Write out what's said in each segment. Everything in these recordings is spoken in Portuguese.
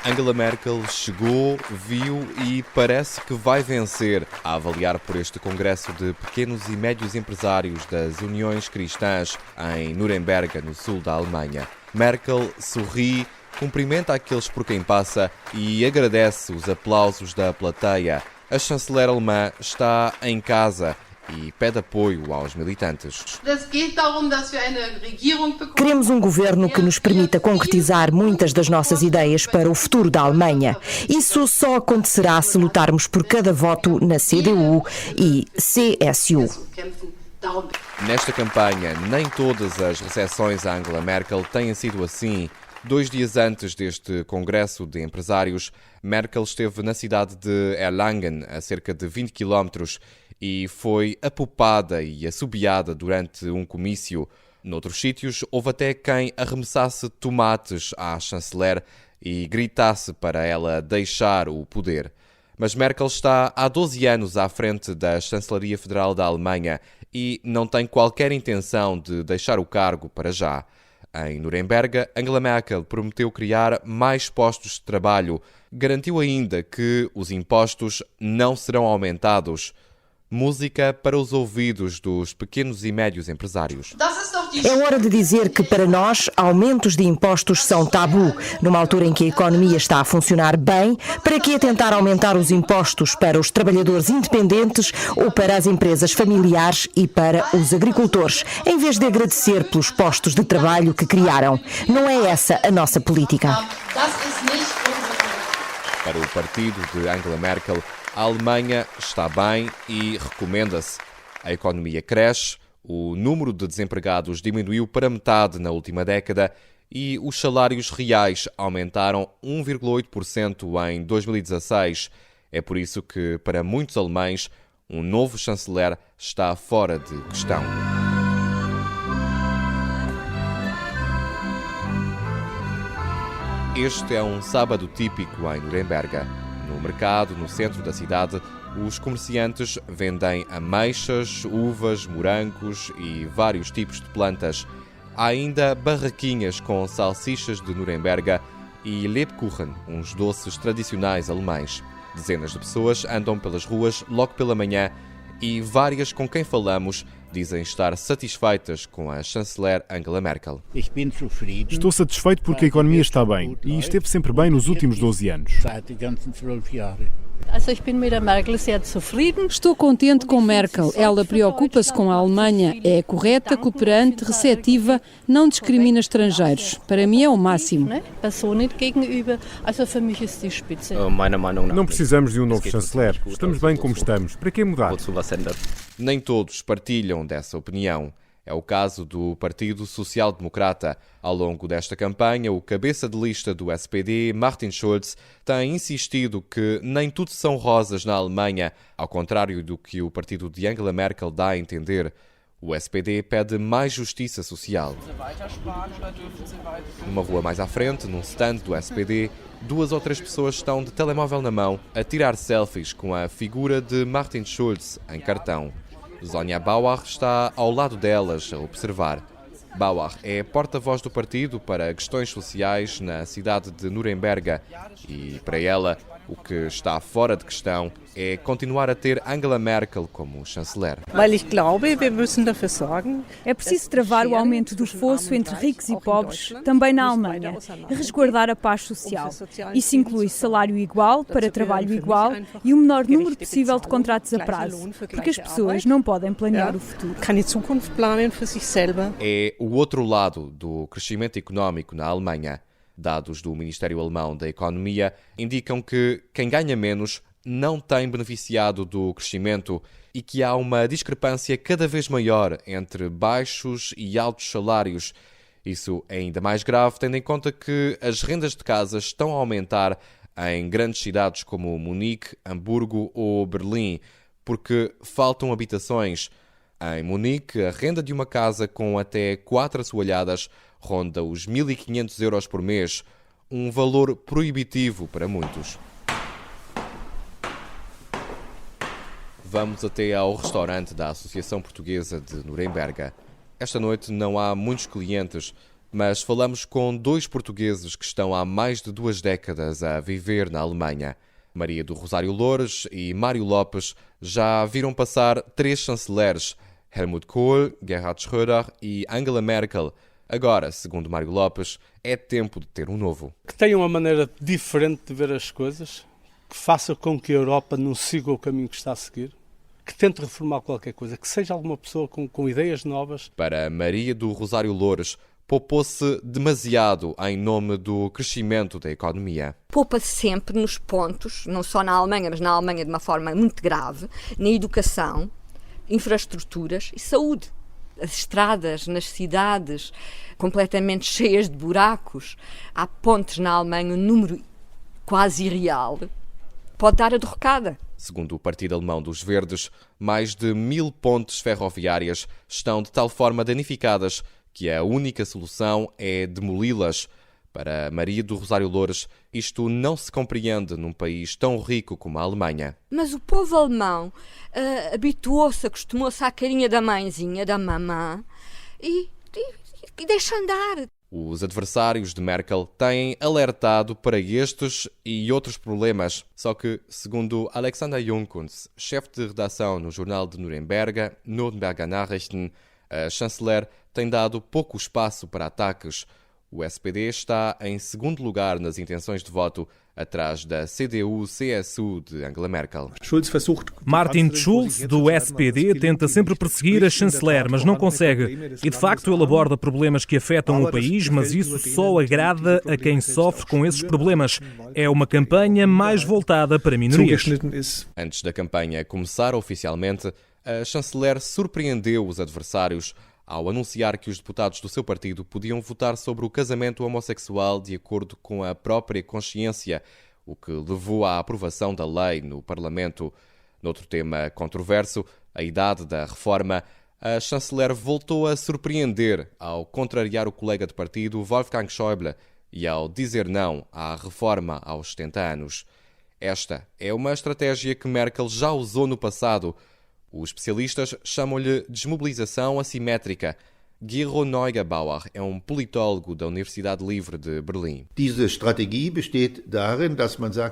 Angela Merkel chegou, viu e parece que vai vencer, a avaliar por este congresso de pequenos e médios empresários das Uniões Cristãs em Nuremberg, no sul da Alemanha. Merkel sorri, cumprimenta aqueles por quem passa e agradece os aplausos da plateia. A chanceler alemã está em casa e pede apoio aos militantes. Queremos um governo que nos permita concretizar muitas das nossas ideias para o futuro da Alemanha. Isso só acontecerá se lutarmos por cada voto na CDU e CSU. Nesta campanha, nem todas as recepções a Angela Merkel têm sido assim. 2 dias antes deste congresso de empresários, Merkel esteve na cidade de Erlangen, a cerca de 20 quilómetros, e foi apopada e assobiada durante um comício. Noutros sítios, houve até quem arremessasse tomates à chanceler e gritasse para ela deixar o poder. Mas Merkel está há 12 anos à frente da Chancelaria Federal da Alemanha e não tem qualquer intenção de deixar o cargo para já. Em Nuremberg, Angela Merkel prometeu criar mais postos de trabalho. Garantiu ainda que os impostos não serão aumentados. Música para os ouvidos dos pequenos e médios empresários. É hora de dizer que, para nós, aumentos de impostos são tabu. Numa altura em que a economia está a funcionar bem, para que tentar aumentar os impostos para os trabalhadores independentes ou para as empresas familiares e para os agricultores, em vez de agradecer pelos postos de trabalho que criaram? Não é essa a nossa política. Para o partido de Angela Merkel, a Alemanha está bem e recomenda-se. A economia cresce, o número de desempregados diminuiu para metade na última década e os salários reais aumentaram 1,8% em 2016. É por isso que, para muitos alemães, um novo chanceler está fora de questão. Este é um sábado típico em Nuremberg. No mercado, no centro da cidade, os comerciantes vendem ameixas, uvas, morangos e vários tipos de plantas. Há ainda barraquinhas com salsichas de Nuremberg e Lebkuchen, uns doces tradicionais alemães. Dezenas de pessoas andam pelas ruas logo pela manhã e várias com quem falamos dizem estar satisfeitas com a chanceler Angela Merkel. Estou satisfeito porque a economia está bem e esteve sempre bem nos últimos 12 anos. Estou contente com Merkel. Ela preocupa-se com a Alemanha, é correta, cooperante, receptiva, não discrimina estrangeiros. Para mim é o máximo. Não precisamos de um novo chanceler. Estamos bem como estamos. Para que mudar? Nem todos partilham dessa opinião. É o caso do Partido Social Democrata. Ao longo desta campanha, o cabeça de lista do SPD, Martin Schulz, tem insistido que nem tudo são rosas na Alemanha, ao contrário do que o partido de Angela Merkel dá a entender. O SPD pede mais justiça social. Numa rua mais à frente, num stand do SPD, 2 ou 3 pessoas estão de telemóvel na mão a tirar selfies com a figura de Martin Schulz em cartão. Sonja Bauer está ao lado delas a observar. Bauer é porta-voz do partido para questões sociais na cidade de Nuremberg e, para ela, o que está fora de questão é continuar a ter Angela Merkel como chanceler. É preciso travar o aumento do fosso entre ricos e pobres, também na Alemanha, e resguardar a paz social. Isso inclui salário igual para trabalho igual e o menor número possível de contratos a prazo, porque as pessoas não podem planear o futuro. É o outro lado do crescimento económico na Alemanha. Dados do Ministério Alemão da Economia indicam que quem ganha menos não tem beneficiado do crescimento e que há uma discrepância cada vez maior entre baixos e altos salários. Isso é ainda mais grave, tendo em conta que as rendas de casa estão a aumentar em grandes cidades como Munique, Hamburgo ou Berlim, porque faltam habitações. Em Munique, a renda de uma casa com até 4 assoalhadas ronda os 1.500 euros por mês, um valor proibitivo para muitos. Vamos até ao restaurante da Associação Portuguesa de Nuremberg. Esta noite não há muitos clientes, mas falamos com 2 portugueses que estão há mais de 2 décadas a viver na Alemanha. Maria do Rosário Loures e Mário Lopes já viram passar 3 chanceleres, Helmut Kohl, Gerhard Schröder e Angela Merkel. Agora, segundo Mário Lopes, é tempo de ter um novo. Que tenha uma maneira diferente de ver as coisas, que faça com que a Europa não siga o caminho que está a seguir, que tente reformar qualquer coisa, que seja alguma pessoa com ideias novas. Para Maria do Rosário Loures, poupou-se demasiado em nome do crescimento da economia. Poupa-se sempre nos pontos, não só na Alemanha, mas na Alemanha de uma forma muito grave, na educação, infraestruturas e saúde. As estradas nas cidades completamente cheias de buracos. Há pontes na Alemanha, um número quase irreal. Pode dar a derrocada. Segundo o Partido Alemão dos Verdes, mais de 1000 pontes ferroviárias estão de tal forma danificadas que a única solução é demoli-las. Para Maria do Rosário Loures, isto não se compreende num país tão rico como a Alemanha. Mas o povo alemão habituou-se, acostumou-se à carinha da mãezinha, da mamã, e deixa andar. Os adversários de Merkel têm alertado para estes e outros problemas. Só que, segundo Alexander Jungkunz, chefe de redação no jornal de Nuremberg, Nürnberger Nachrichten, a chanceler tem dado pouco espaço para ataques. O SPD está em segundo lugar nas intenções de voto, atrás da CDU-CSU de Angela Merkel. Martin Schulz, do SPD, tenta sempre perseguir a chanceler, mas não consegue. E, de facto, ele aborda problemas que afetam o país, mas isso só agrada a quem sofre com esses problemas. É uma campanha mais voltada para minorias. Antes da campanha começar oficialmente, a chanceler surpreendeu os adversários ao anunciar que os deputados do seu partido podiam votar sobre o casamento homossexual de acordo com a própria consciência, o que levou à aprovação da lei no Parlamento. Noutro tema controverso, a idade da reforma, a chanceler voltou a surpreender ao contrariar o colega de partido Wolfgang Schäuble e ao dizer não à reforma aos 70 anos. Esta é uma estratégia que Merkel já usou no passado. Os especialistas chamam-lhe desmobilização assimétrica. Gero Neugebauer é um politólogo da Universidade Livre de Berlim.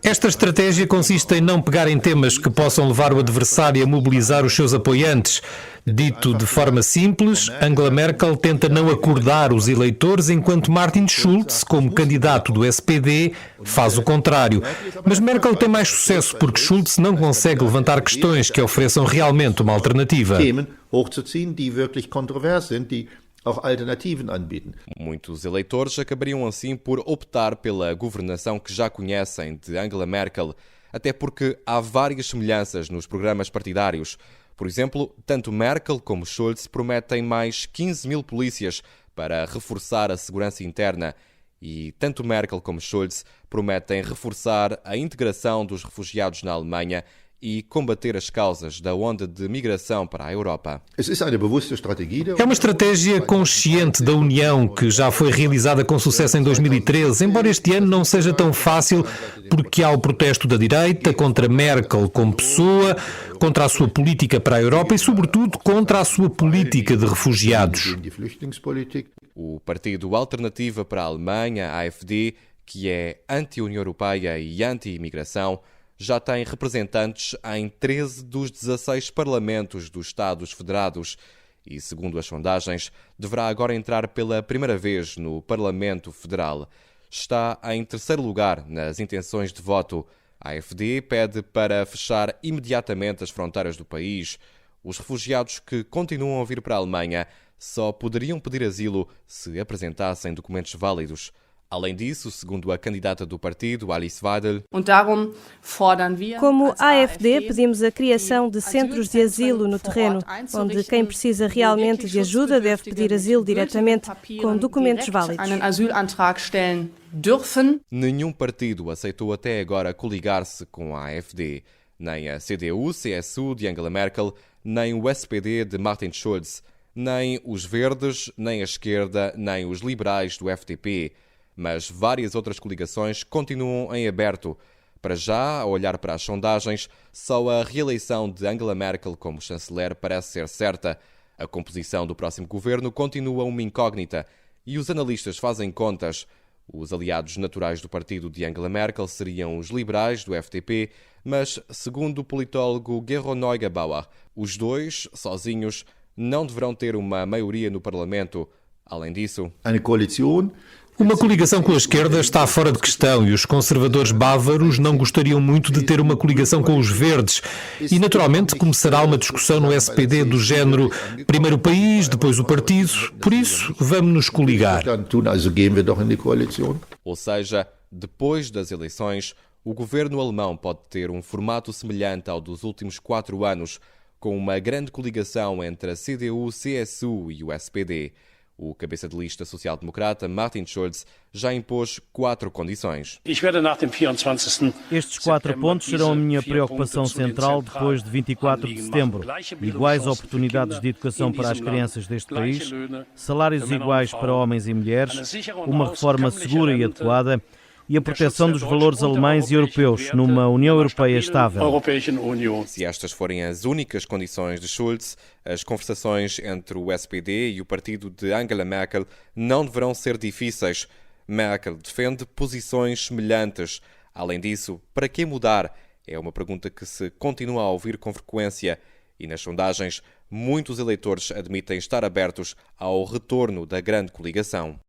Esta estratégia consiste em não pegar em temas que possam levar o adversário a mobilizar os seus apoiantes. Dito de forma simples, Angela Merkel tenta não acordar os eleitores, enquanto Martin Schulz, como candidato do SPD, faz o contrário. Mas Merkel tem mais sucesso porque Schulz não consegue levantar questões que ofereçam realmente uma alternativa. Muitos eleitores acabariam assim por optar pela governação que já conhecem de Angela Merkel, até porque há várias semelhanças nos programas partidários. Por exemplo, tanto Merkel como Schulz prometem mais 15.000 polícias para reforçar a segurança interna e tanto Merkel como Schulz prometem reforçar a integração dos refugiados na Alemanha e combater as causas da onda de migração para a Europa. É uma estratégia consciente da União que já foi realizada com sucesso em 2013, embora este ano não seja tão fácil porque há o protesto da direita contra Merkel como pessoa, contra a sua política para a Europa e, sobretudo, contra a sua política de refugiados. O Partido Alternativa para a Alemanha, AfD, que é anti-União Europeia e anti-imigração, já tem representantes em 13 dos 16 parlamentos dos Estados Federados e, segundo as sondagens, deverá agora entrar pela primeira vez no Parlamento Federal. Está em terceiro lugar nas intenções de voto. A AfD pede para fechar imediatamente as fronteiras do país. Os refugiados que continuam a vir para a Alemanha só poderiam pedir asilo se apresentassem documentos válidos. Além disso, segundo a candidata do partido, Alice Weidel, como AfD, pedimos a criação de centros de asilo no terreno, onde quem precisa realmente de ajuda deve pedir asilo diretamente com documentos válidos. Nenhum partido aceitou até agora coligar-se com a AfD. Nem a CDU-CSU de Angela Merkel, nem o SPD de Martin Schulz, nem os Verdes, nem a esquerda, nem os liberais do FDP. Mas várias outras coligações continuam em aberto. Para já, a olhar para as sondagens, só a reeleição de Angela Merkel como chanceler parece ser certa. A composição do próximo governo continua uma incógnita e os analistas fazem contas. Os aliados naturais do partido de Angela Merkel seriam os liberais do FDP, mas, segundo o politólogo Gero Neugebauer, os dois, sozinhos, não deverão ter uma maioria no Parlamento. Além disso, uma coligação com a esquerda está fora de questão e os conservadores bávaros não gostariam muito de ter uma coligação com os verdes. E, naturalmente, começará uma discussão no SPD do género primeiro o país, depois o partido, por isso vamos nos coligar. Ou seja, depois das eleições, o governo alemão pode ter um formato semelhante ao dos últimos 4 anos, com uma grande coligação entre a CDU, CSU e o SPD. O cabeça de lista social-democrata, Martin Schulz, já impôs 4 condições. Estes 4 pontos serão a minha preocupação central depois de 24 de setembro. Iguais oportunidades de educação para as crianças deste país, salários iguais para homens e mulheres, uma reforma segura e adequada e a proteção dos valores alemães e europeus numa União Europeia estável. Se estas forem as únicas condições de Schulz, as conversações entre o SPD e o partido de Angela Merkel não deverão ser difíceis. Merkel defende posições semelhantes. Além disso, para que mudar? É uma pergunta que se continua a ouvir com frequência. E nas sondagens, muitos eleitores admitem estar abertos ao retorno da grande coligação.